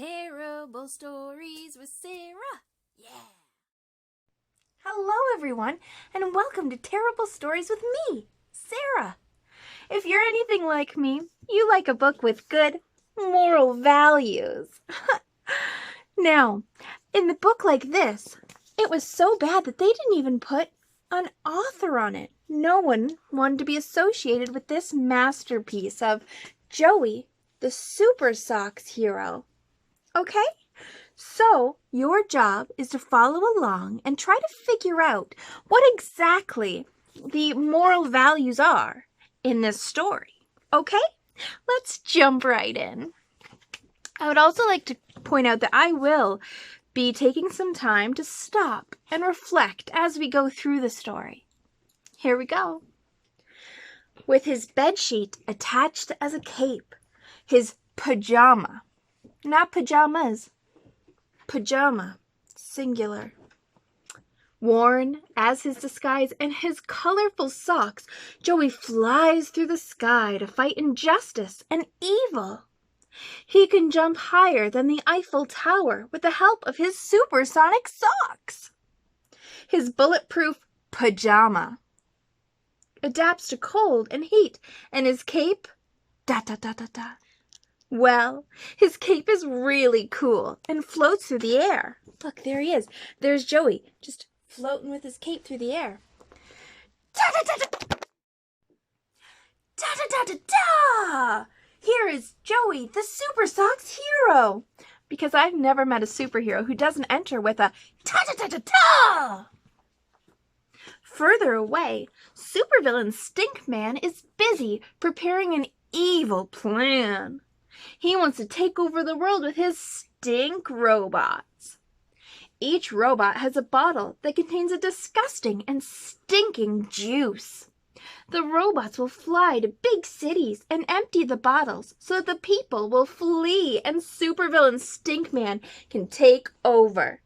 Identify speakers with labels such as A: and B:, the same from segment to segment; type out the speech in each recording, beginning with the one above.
A: Terrible Stories with Sara. Yeah.
B: Hello everyone, and welcome to Terrible Stories with me, Sara. If you're anything like me, you like a book with good moral values. Now, in the book like this, it was so bad that they didn't even put an author on it. No one wanted to be associated with this masterpiece of Joey, the Supersocks Hero. Okay? So, your job is to follow along and try to figure out what exactly the moral values are in this story. Okay? Let's jump right in. I would also like to point out that I will be taking some time to stop and reflect as we go through the story. Here we go. With his bedsheet attached as a cape, his pajama, not pajamas, pajama, singular, worn as his disguise, and his colorful socks, Joey flies through the sky to fight injustice and evil. He can jump higher than the Eiffel Tower with the help of his supersonic socks. His bulletproof pajama adapts to cold and heat, and his cape, well, his cape is really cool and floats through the air. Look, there he is. There's Joey, just floating with his cape through the air. Da-da-da-da-da! Here is Joey, the Supersocks Hero. Because I've never met a superhero who doesn't enter with a ta-da-da-da-da! Further away, supervillain Stinkman is busy preparing an evil plan. He wants to take over the world with his stink robots. Each robot has a bottle that contains a disgusting and stinking juice. The robots will fly to big cities and empty the bottles so that the people will flee and supervillain Stinkman can take over.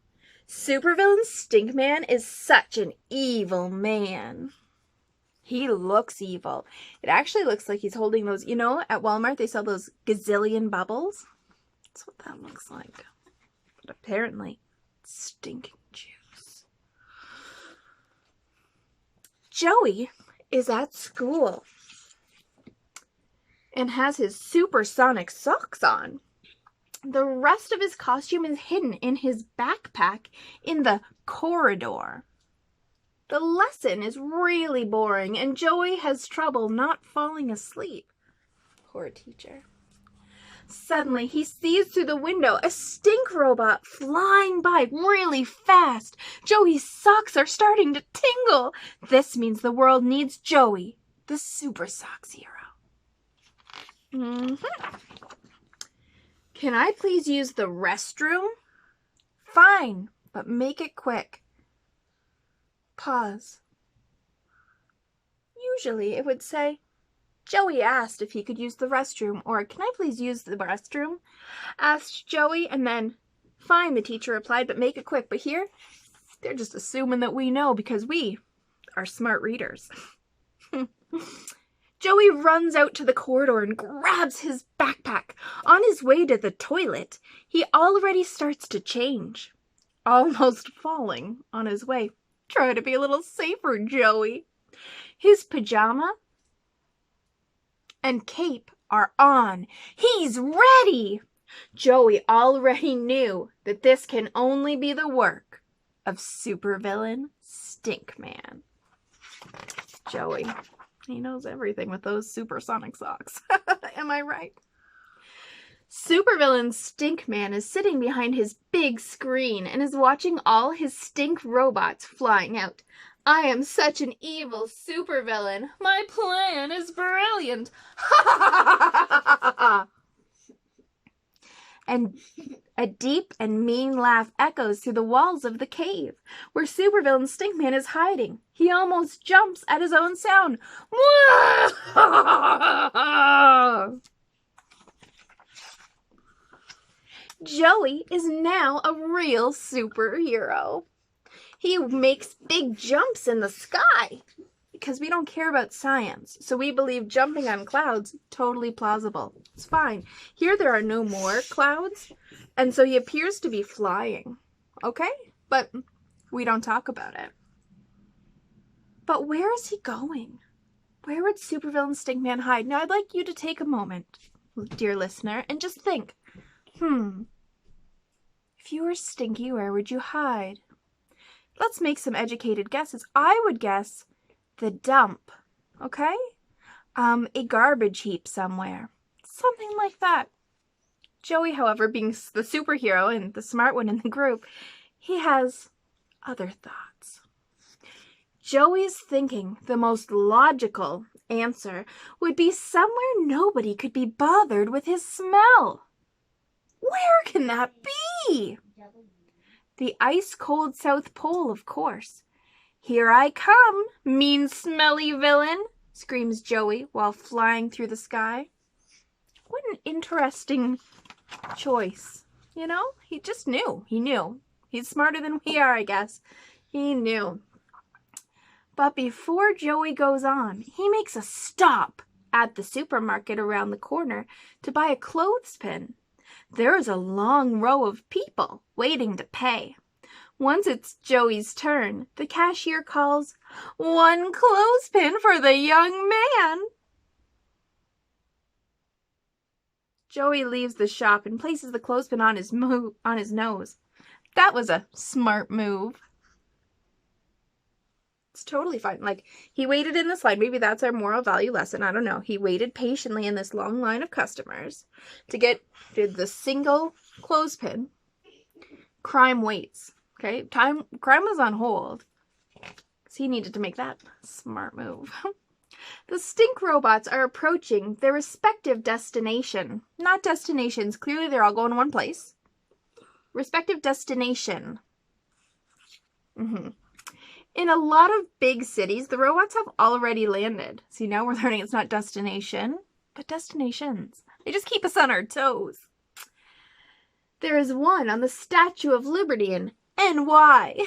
B: Supervillain Stinkman is such an evil man. He looks evil. It actually looks like he's holding those, at Walmart they sell those gazillion bubbles. That's what that looks like. But apparently, stinking juice. Joey is at school and has his supersonic socks on. The rest of his costume is hidden in his backpack in the corridor. The lesson is really boring, and Joey has trouble not falling asleep. Poor teacher. Suddenly, he sees through the window a stink robot flying by really fast. Joey's socks are starting to tingle. This means the world needs Joey, the Supersocks Hero. Can I please use the restroom? Fine, but make it quick. Pause. Usually it would say, Joey asked if he could use the restroom, or can I please use the restroom? Asked Joey, and then, fine, the teacher replied, but make it quick. But here, they're just assuming that we know because we are smart readers. Joey runs out to the corridor and grabs his backpack. On his way to the toilet, he already starts to change, almost falling on his way. Try to be a little safer, Joey. His pajama and cape are on. He's ready. Joey already knew that this can only be the work of supervillain Stinkman. Joey, he knows everything with those supersonic socks. Am I right? Supervillain Stinkman is sitting behind his big screen and is watching all his stink robots flying out. I am such an evil supervillain. My plan is brilliant. And a deep and mean laugh echoes through the walls of the cave, where supervillain Stinkman is hiding. He almost jumps at his own sound. Joey is now a real superhero. He makes big jumps in the sky. You because we don't care about science. So we believe jumping on clouds, totally plausible. It's fine. Here there are no more clouds, and so he appears to be flying. Okay? But we don't talk about it. But where is he going? Where would supervillain Stinkman hide? Now I'd like you to take a moment, dear listener, and just think, if you were Stinky, where would you hide? Let's make some educated guesses. I would guess the dump, okay? A garbage heap somewhere. Something like that. Joey, however, being the superhero and the smart one in the group, he has other thoughts. Joey's thinking the most logical answer would be somewhere nobody could be bothered with his smell. Where can that be? The ice-cold South Pole, of course. Here I come, mean smelly villain, screams Joey while flying through the sky. What an interesting choice. You know, he just knew. He knew. He's smarter than we are, I guess. He knew. But before Joey goes on, he makes a stop at the supermarket around the corner to buy a clothespin. There is a long row of people waiting to pay. Once it's Joey's turn, the cashier calls, "1 clothespin for the young man." Joey leaves the shop and places the clothespin on his nose. That was a smart move. It's totally fine. Like, he waited in this line. Maybe that's our moral value lesson. I don't know. He waited patiently in this long line of customers to get the single clothespin. Crime waits. Okay? Crime was on hold. So he needed to make that smart move. The stink robots are approaching their respective destination. Not destinations. Clearly they're all going to one place. Respective destination. In a lot of big cities, the robots have already landed. See, now we're learning it's not destination, but destinations. They just keep us on our toes. There is one on the Statue of Liberty in NY.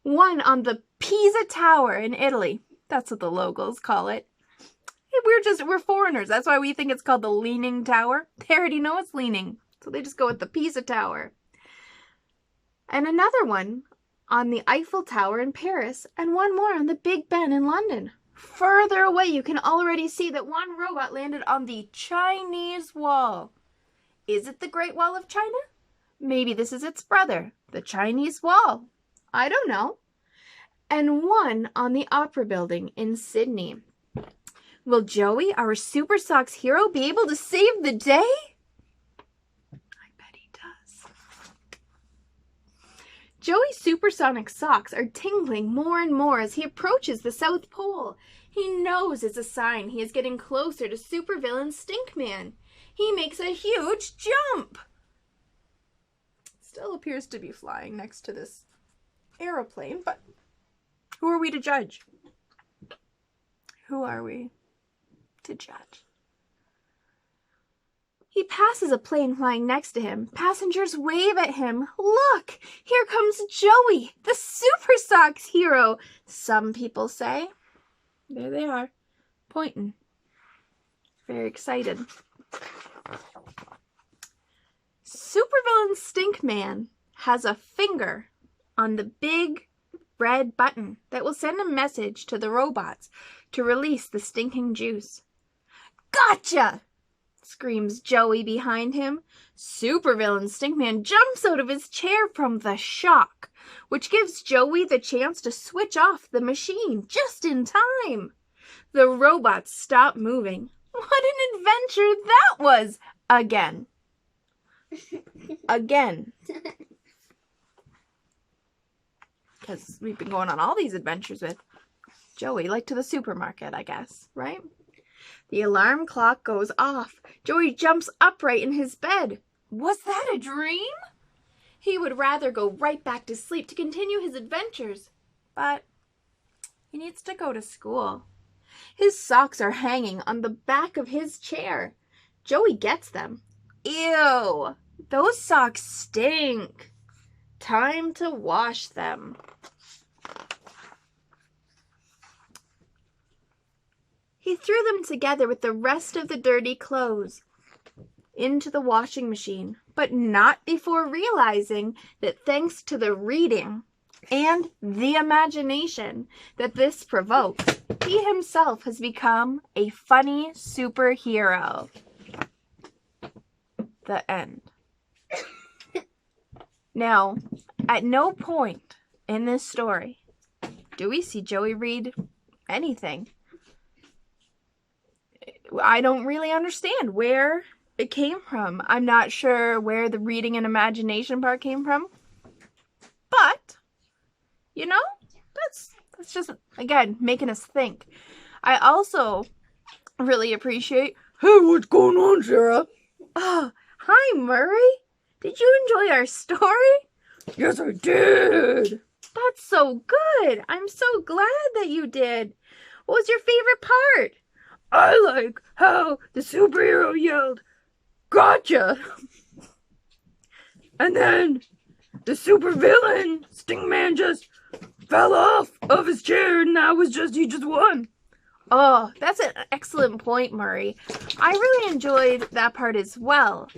B: One on the Pisa Tower in Italy. That's what the locals call it. We're foreigners. That's why we think it's called the Leaning Tower. They already know it's leaning. So they just go with the Pisa Tower. And another one on the Eiffel Tower in Paris, and one more on the Big Ben in London. Further away, you can already see that one robot landed on the Chinese Wall. Is it the Great Wall of China? Maybe this is its brother, the Chinese Wall. I don't know. And one on the Opera Building in Sydney. Will Joey, our Supersocks hero, be able to save the day? I bet he does. Joey's supersonic socks are tingling more and more as he approaches the South Pole. He knows it's a sign he is getting closer to supervillain Stinkman. He makes a huge jump. Still appears to be flying next to this aeroplane, but who are we to judge? Who are we to judge? He passes a plane flying next to him. Passengers wave at him. Look, here comes Joey, the Supersocks hero, some people say. There they are, pointing. Very excited. Supervillain Stinkman has a finger on the big red button that will send a message to the robots to release the stinking juice. Gotcha! Screams Joey behind him. Supervillain Stinkman jumps out of his chair from the shock, which gives Joey the chance to switch off the machine just in time. The robots stop moving. What an adventure that was! Again. Again. Because we've been going on all these adventures with Joey, like to the supermarket, I guess, right? The alarm clock goes off. Joey jumps upright in his bed. Was that a dream? He would rather go right back to sleep to continue his adventures, but he needs to go to school. His socks are hanging on the back of his chair. Joey gets them. Ew, those socks stink. Time to wash them. He threw them together with the rest of the dirty clothes into the washing machine, but not before realizing that thanks to the reading and the imagination that this provoked, he himself has become a funny superhero. The end. Now, at no point in this story do we see Joey read anything. I don't really understand where it came from. I'm not sure where the reading and imagination part came from. But, you know, that's just, again, making us think. I also really appreciate, hey, what's going on, Sara? Oh, hi, Murray. Did you enjoy our story? Yes, I did. That's so good. I'm so glad that you did. What was your favorite part? I like how the superhero yelled, gotcha! And then the supervillain, Stinkman, just fell off of his chair and he just won. Oh, that's an excellent point, Murray. I really enjoyed that part as well.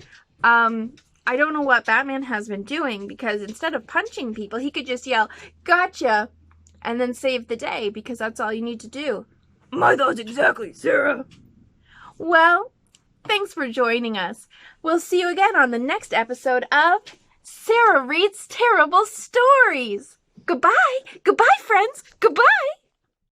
B: I don't know what Batman has been doing, because instead of punching people, he could just yell, gotcha, and then save the day, because that's all you need to do. My thoughts exactly, Sara. Well, thanks for joining us. We'll see you again on the next episode of Sara Reads Terrible Stories. Goodbye. Goodbye, friends. Goodbye.